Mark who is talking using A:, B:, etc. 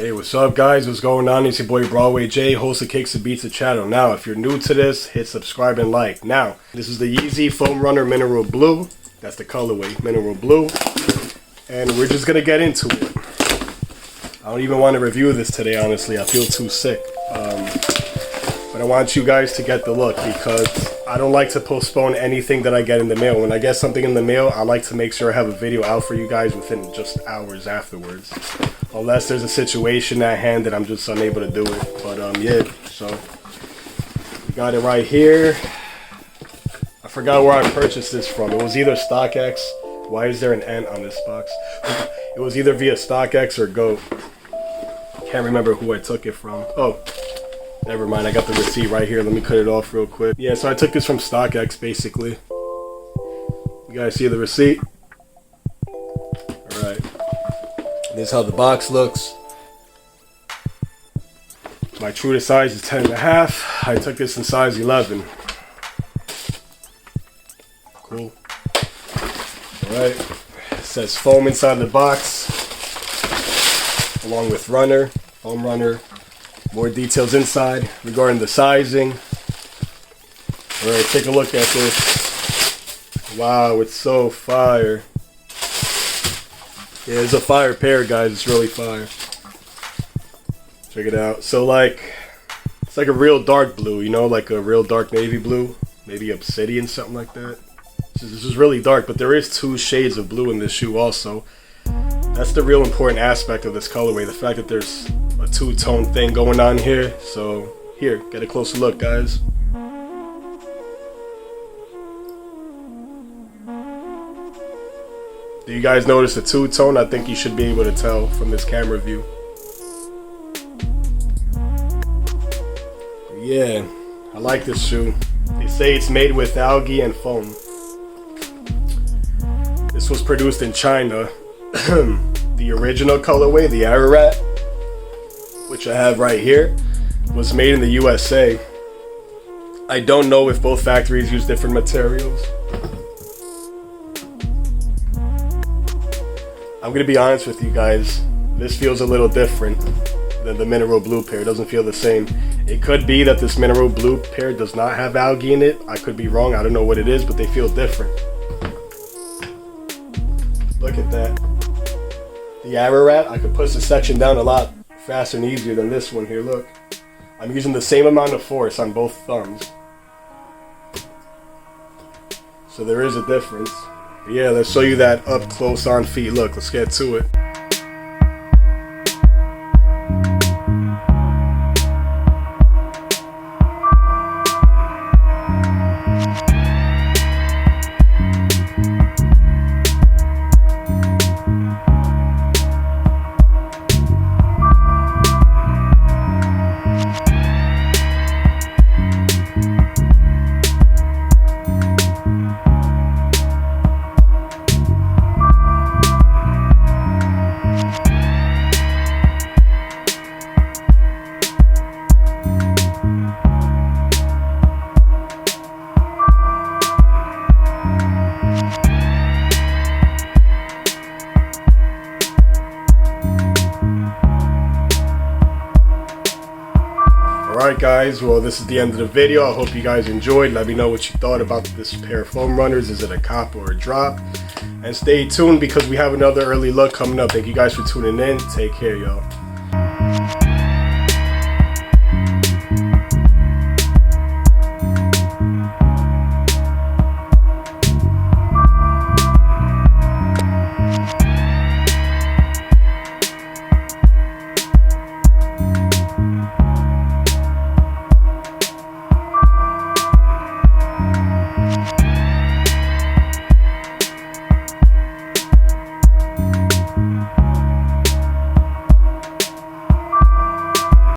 A: Hey, what's up guys? What's going on? It's your boy Broadway J, host of Kicks and Beats the channel. Now, if you're new to this, hit subscribe and like. Now, this is the Yeezy Foam Runner Mineral Blue. That's the colorway, Mineral Blue. And we're just gonna get into it. I don't even want to review this today, honestly. I feel too sick. But I want you guys to get the look because I don't like to postpone anything that I get in the mail. When I get something in the mail, I like to make sure I have a video out for you guys within just hours afterwards. Unless there's a situation at hand that I'm just unable to do it. But yeah, so we got it right here. I forgot where I purchased this from. It was either StockX. Why is there an N on this box? It was either via StockX or Go. Can't remember who I took it from. Oh, never mind. I got the receipt right here. Let me cut it off real quick. Yeah, so I took this from StockX basically. You guys see the receipt? Alright. This is how the box looks. My true to size is 10.5. I took this in size 11. Cool. Alright. It says foam inside the box. Along with runner, foam runner. More details inside regarding the sizing. Alright, take a look at this. Wow, it's so fire. Yeah, it's a fire pair, guys. It's really fire. Check it out. So, like, it's like a real dark blue, you know, like a real dark navy blue. Maybe obsidian, something like that. This is really dark, but there is 2 shades of blue in this shoe also. That's the real important aspect of this colorway, the fact that there's a 2-tone thing going on here. So, here, get a closer look, guys. Do you guys notice the 2-tone? I think you should be able to tell from this camera view. Yeah, I like this shoe. They say it's made with algae and foam. This was produced in China. The original colorway, the Ararat, which I have right here, was made in the USA. I don't know if both factories use different materials. I'm gonna be honest with you guys, this feels a little different than the Mineral Blue pair. It doesn't feel the same. It could be that this Mineral Blue pair does not have algae in it. I could be wrong, I don't know what it is, but they feel different. Look at that. The Ararat, I could push the section down a lot faster and easier than this one here, look. I'm using the same amount of force on both thumbs. So there is a difference. But yeah, let's show you that up close on feet look. Let's get to it. Alright guys, well this is the end of the video. I hope you guys enjoyed. Let me know what you thought about this pair of foam runners. Is it a cop or a drop? And stay tuned because we have another early look coming up. Thank you guys for tuning in. Take care, y'all.